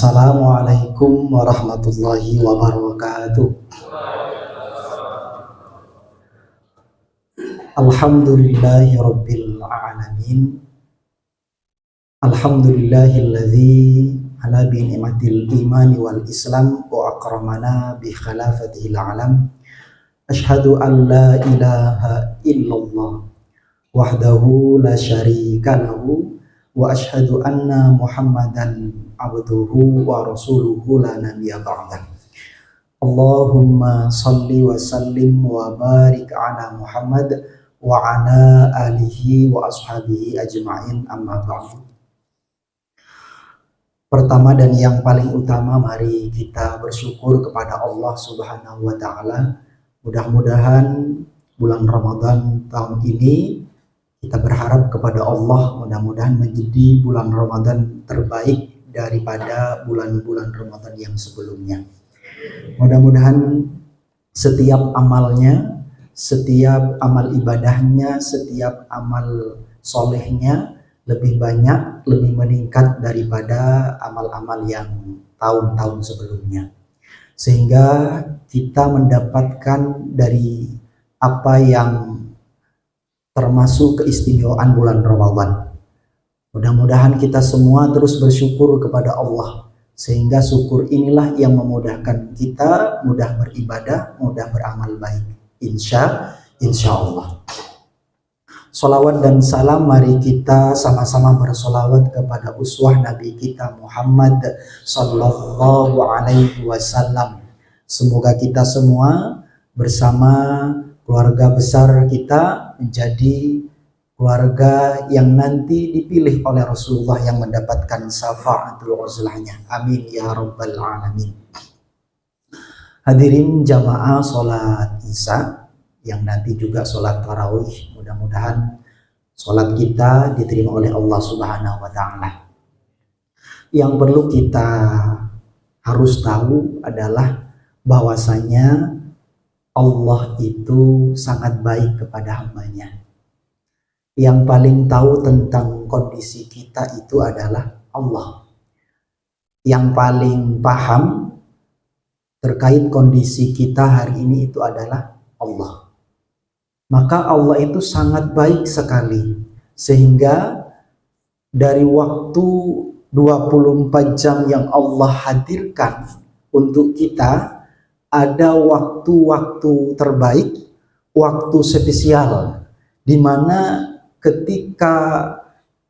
Assalamualaikum warahmatullahi wabarakatuh. Alhamdulillahi rabbil alamin. Alhamdulillahilladzi ala bi ni'matil imani wal islam wa akramana bi khilafatihil alam. Asyhadu an la ilaha illallah wahdahu la syarika lahu wa asyhadu anna muhammadan abduhu wa rasuluhu la nabiyya ba'dah. Allahumma salli wa sallim wa barik ala Muhammad wa ala alihi wa ashabihi ajma'in, amma ba'du. Pertama dan yang paling utama, mari kita bersyukur kepada Allah Subhanahu wa ta'ala. Mudah-mudahan bulan Ramadan tahun ini kita berharap kepada Allah, mudah-mudahan menjadi bulan Ramadan terbaik daripada bulan-bulan Ramadan yang sebelumnya. Mudah-mudahan setiap amalnya, setiap amal ibadahnya, setiap amal solehnya lebih banyak, lebih meningkat daripada amal-amal yang tahun-tahun sebelumnya, sehingga kita mendapatkan dari apa yang termasuk keistimewaan bulan Ramadan. Mudah-mudahan kita semua terus bersyukur kepada Allah, sehingga syukur inilah yang memudahkan kita mudah beribadah, mudah beramal baik, insya Allah. Sholawat dan salam, mari kita sama-sama bersolawat kepada uswah Nabi kita Muhammad Sallallahu Alaihi Wasallam. Semoga kita semua bersama keluarga besar kita menjadi keluarga yang nanti dipilih oleh Rasulullah yang mendapatkan syafaatul uzlahnya. Amin ya rabbal alamin. Hadirin jamaah sholat isya yang nanti juga sholat tarawih, mudah-mudahan sholat kita diterima oleh Allah Subhanahu wa ta'ala. Yang perlu kita harus tahu adalah bahwasanya Allah itu sangat baik kepada hambanya. Yang paling tahu tentang kondisi kita itu adalah Allah. Yang paling paham terkait kondisi kita hari ini itu adalah Allah. Maka Allah itu sangat baik sekali, sehingga dari waktu 24 jam yang Allah hadirkan untuk kita, ada waktu-waktu terbaik, waktu spesial, di mana ketika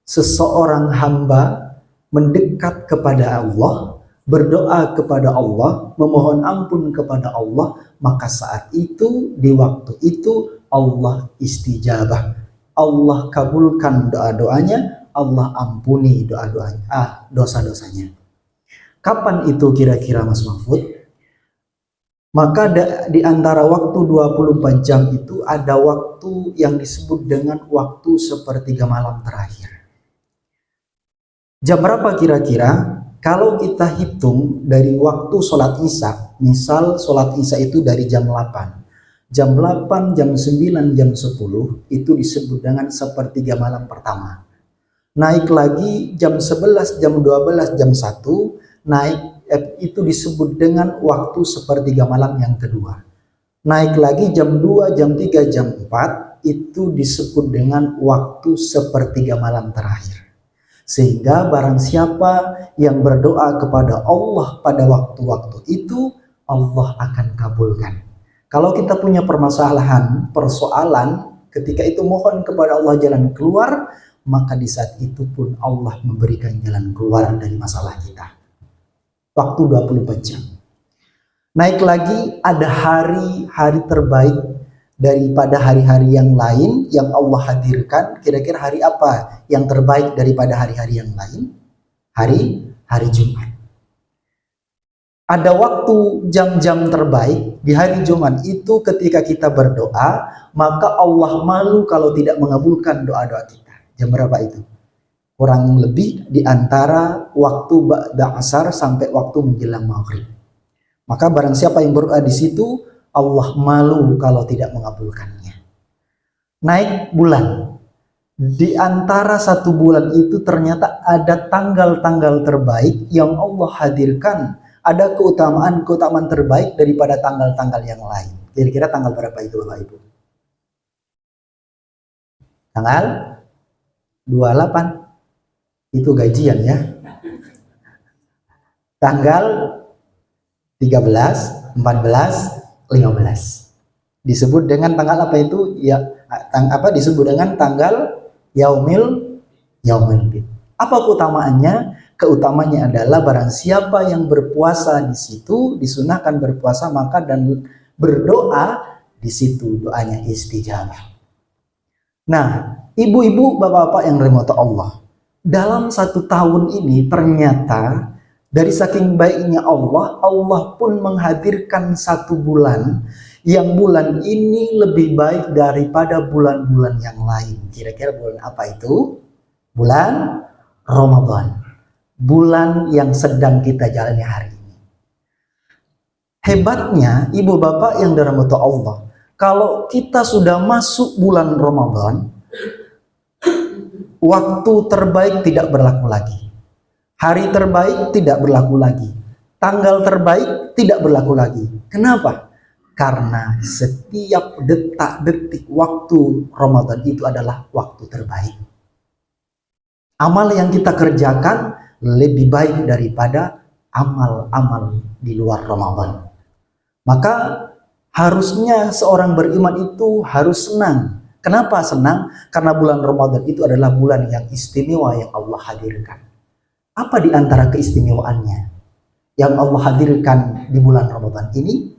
seseorang hamba mendekat kepada Allah, berdoa kepada Allah, memohon ampun kepada Allah, maka saat itu, di waktu itu Allah istijabah, Allah kabulkan doa-doanya, Allah ampuni doa-doanya, dosa-dosanya. Kapan itu kira-kira Mas Mahfud? Maka di antara waktu 24 jam itu ada waktu yang disebut dengan waktu sepertiga malam terakhir. Jam berapa kira-kira? Kalau kita hitung dari waktu sholat isya, misal sholat isya itu dari jam 8. Jam 8, jam 9, jam 10 itu disebut dengan sepertiga malam pertama. Naik lagi jam 11, jam 12, jam 1, naik itu disebut dengan waktu sepertiga malam yang kedua. Naik lagi jam 2, jam 3, jam 4 itu disebut dengan waktu sepertiga malam terakhir. Sehingga barang siapa yang berdoa kepada Allah pada waktu-waktu itu, Allah akan kabulkan. Kalau kita punya permasalahan, persoalan, ketika itu mohon kepada Allah jalan keluar, maka di saat itu pun Allah memberikan jalan keluar dari masalah kita. Waktu 24 jam. Naik lagi, ada hari-hari terbaik daripada hari-hari yang lain yang Allah hadirkan. Kira-kira hari apa yang terbaik daripada hari-hari yang lain? Hari Jumat. Ada waktu jam-jam terbaik di hari Jumat itu ketika kita berdoa, maka Allah malu kalau tidak mengabulkan doa-doa kita. Jam berapa itu? Kurang lebih di antara waktu ba'da asar sampai waktu menjelang maghrib. Maka barang siapa yang berdoa di situ, Allah malu kalau tidak mengabulkannya. Naik bulan. Di antara satu bulan itu ternyata ada tanggal-tanggal terbaik yang Allah hadirkan. Ada keutamaan-keutamaan terbaik daripada tanggal-tanggal yang lain. Kira-kira tanggal berapa itu Bapak Ibu? Tanggal 28. Itu gajian ya. Tanggal 13, 14, 15. Disebut dengan tanggal apa itu? Ya, disebut dengan tanggal Yaumil Bid. Apa keutamaannya? Keutamaannya adalah barang siapa yang berpuasa di situ, disunahkan berpuasa, maka dan berdoa di situ doanya istijabah. Nah, ibu-ibu, bapak-bapak yang dirahmati Allah, dalam 1 tahun ini ternyata dari saking baiknya Allah, Allah pun menghadirkan 1 bulan yang bulan ini lebih baik daripada bulan-bulan yang lain. Kira-kira bulan apa itu? Bulan Ramadan. Bulan yang sedang kita jalani hari ini. Hebatnya, ibu bapak yang dirahmati Allah, kalau kita sudah masuk bulan Ramadan, waktu terbaik tidak berlaku lagi. Hari terbaik tidak berlaku lagi. Tanggal terbaik tidak berlaku lagi. Kenapa? Karena setiap detak-detik waktu Ramadan itu adalah waktu terbaik. Amal yang kita kerjakan lebih baik daripada amal-amal di luar Ramadan. Maka harusnya seorang beriman itu harus senang. Kenapa senang? Karena bulan Ramadan itu adalah bulan yang istimewa yang Allah hadirkan. Apa di antara keistimewaannya yang Allah hadirkan di bulan Ramadan ini?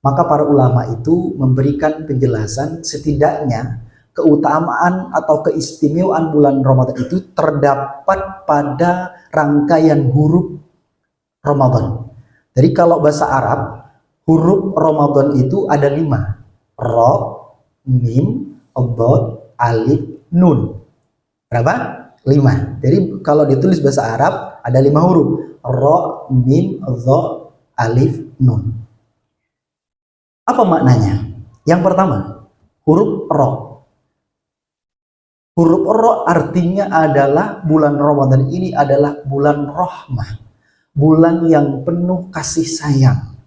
Maka para ulama itu memberikan penjelasan setidaknya keutamaan atau keistimewaan bulan Ramadan itu terdapat pada rangkaian huruf Ramadan. Jadi kalau bahasa Arab, huruf Ramadan itu ada 5. Ro, Mim, Dhad, Alif, Nun. Berapa? 5. Jadi kalau ditulis bahasa Arab ada 5 huruf. Ro, Mim, Dhad, Alif, Nun. Apa maknanya? Yang pertama, huruf Ro. Huruf Ro artinya adalah bulan Ramadan ini adalah bulan rahmah. Bulan yang penuh kasih sayang.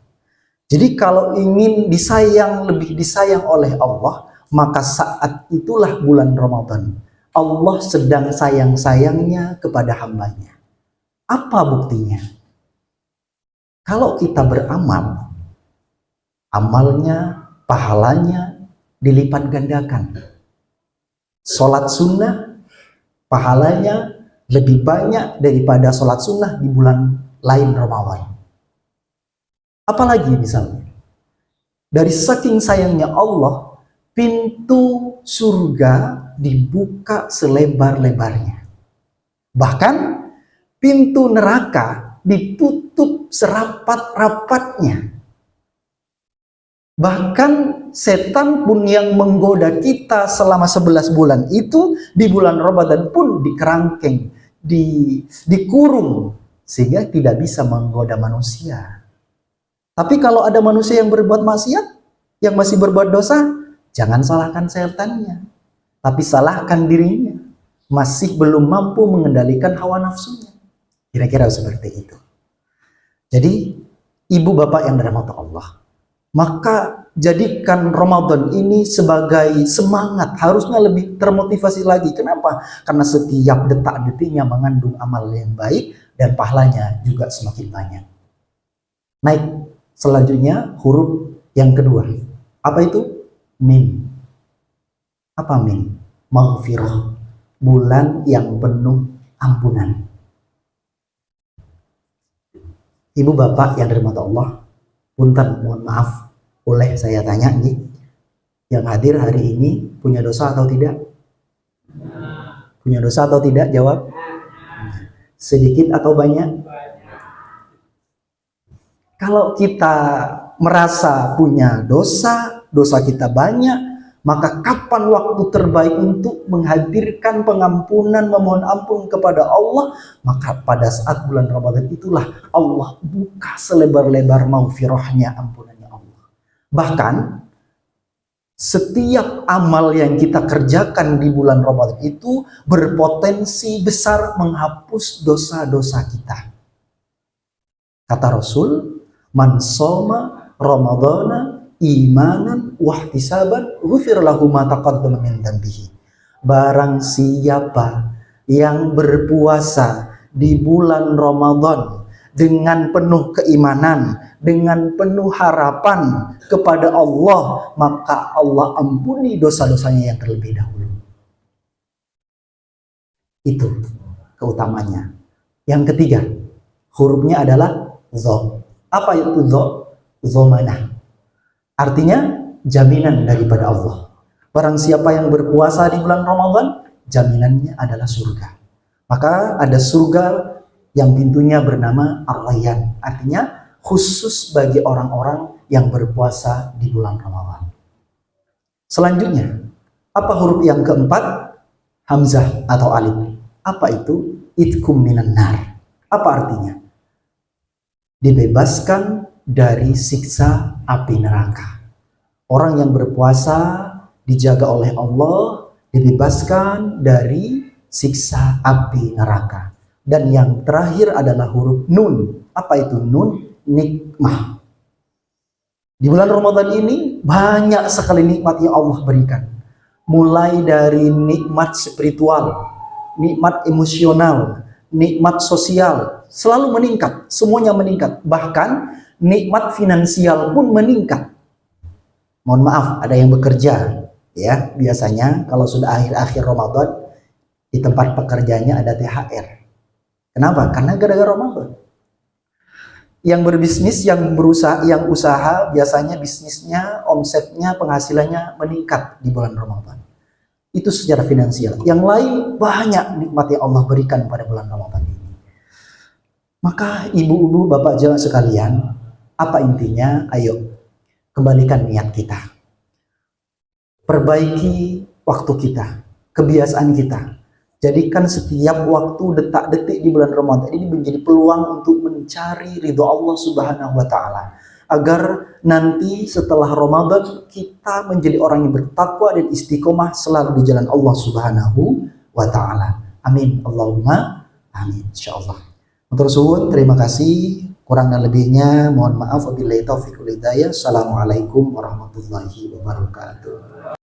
Jadi kalau ingin disayang, lebih disayang oleh Allah, maka saat itulah bulan Ramadan. Allah sedang sayang-sayangnya kepada hambanya. Apa buktinya? Kalau kita beramal, amalnya, pahalanya dilipat gandakan. Sholat sunnah, pahalanya lebih banyak daripada sholat sunnah di bulan lain Ramadan. Apalagi misalnya, dari saking sayangnya Allah, pintu surga dibuka selebar-lebarnya. Bahkan pintu neraka ditutup serapat-rapatnya. Bahkan setan pun yang menggoda kita selama 11 bulan itu di bulan Ramadan pun dikerangkeng, dikurung sehingga tidak bisa menggoda manusia. Tapi kalau ada manusia yang berbuat maksiat, yang masih berbuat dosa, jangan salahkan setannya, tapi salahkan dirinya. Masih belum mampu mengendalikan hawa nafsunya. Kira-kira seperti itu. Jadi, ibu bapak yang dirahmati Allah, maka jadikan Ramadan ini sebagai semangat, harusnya lebih termotivasi lagi. Kenapa? Karena setiap detak-detiknya mengandung amal yang baik dan pahalanya juga semakin banyak. Naik selanjutnya huruf yang kedua. Apa itu? Mim. Apa mim? Maghfirah. Bulan yang penuh ampunan. Ibu bapak yang dirahmati Allah, punten, mohon maaf, boleh saya tanya nih, yang hadir hari ini punya dosa atau tidak? Punya dosa atau tidak? Jawab. Sedikit atau banyak? Kalau kita merasa punya dosa, dosa kita banyak, maka kapan waktu terbaik untuk menghadirkan pengampunan, memohon ampun kepada Allah? Maka pada saat bulan Ramadan itulah Allah buka selebar-lebar maghfirahnya, ampunannya Allah. Bahkan Setiap amal yang kita kerjakan di bulan Ramadan itu berpotensi besar menghapus dosa-dosa kita. Kata Rasul, man shoma ramadhana imanan wahtisaban ghufir lahu ma taqaddama min dzambihi. Barang siapa yang berpuasa di bulan Ramadan dengan penuh keimanan, dengan penuh harapan kepada Allah, maka Allah ampuni dosa-dosanya yang terlebih dahulu. Itu keutamanya. Yang ketiga, hurufnya adalah dha. Apa itu dha? Dhamanah. Artinya jaminan daripada Allah. Barang siapa yang berpuasa di bulan Ramadan, jaminannya adalah surga. Maka ada surga yang pintunya bernama Ar-Rayyan. Artinya khusus bagi orang-orang yang berpuasa di bulan Ramadan. Selanjutnya, apa huruf yang keempat? Hamzah atau alif. Apa itu? Itkum minan nar. Apa artinya? Dibebaskan dari siksa api neraka. Orang yang berpuasa dijaga oleh Allah, dibebaskan dari siksa api neraka. Dan yang terakhir adalah huruf nun. Apa itu nun? Nikmah. Di bulan Ramadan ini banyak sekali nikmat yang Allah berikan. Mulai dari nikmat spiritual, nikmat emosional, nikmat sosial, selalu meningkat. Semuanya meningkat. Bahkan nikmat finansial pun meningkat. Mohon maaf, ada yang bekerja. Ya, biasanya kalau sudah akhir-akhir Ramadan di tempat pekerjaannya ada THR. Kenapa? Karena gara-gara Ramadan. Yang berbisnis, yang usaha biasanya bisnisnya, omsetnya, penghasilannya meningkat di bulan Ramadan. Itu secara finansial. Yang lain banyak nikmat yang Allah berikan pada bulan Ramadan ini. Maka ibu-ibu, bapak jemaah sekalian, apa intinya? Ayo kembalikan niat kita. Perbaiki waktu kita, kebiasaan kita. Jadikan setiap waktu, detak-detik di bulan Ramadan ini menjadi peluang untuk mencari ridho Allah Subhanahu wa Ta'ala, agar nanti setelah Ramadan kita menjadi orang yang bertakwa dan istiqomah selalu di jalan Allah Subhanahu wa Ta'ala. Amin. Allahumma amin. Insyaallah. Matur suwun, terima kasih. Kurang dan lebihnya mohon maaf. Wabillahi taufiq wal hidayah. Assalamualaikum warahmatullahi wabarakatuh.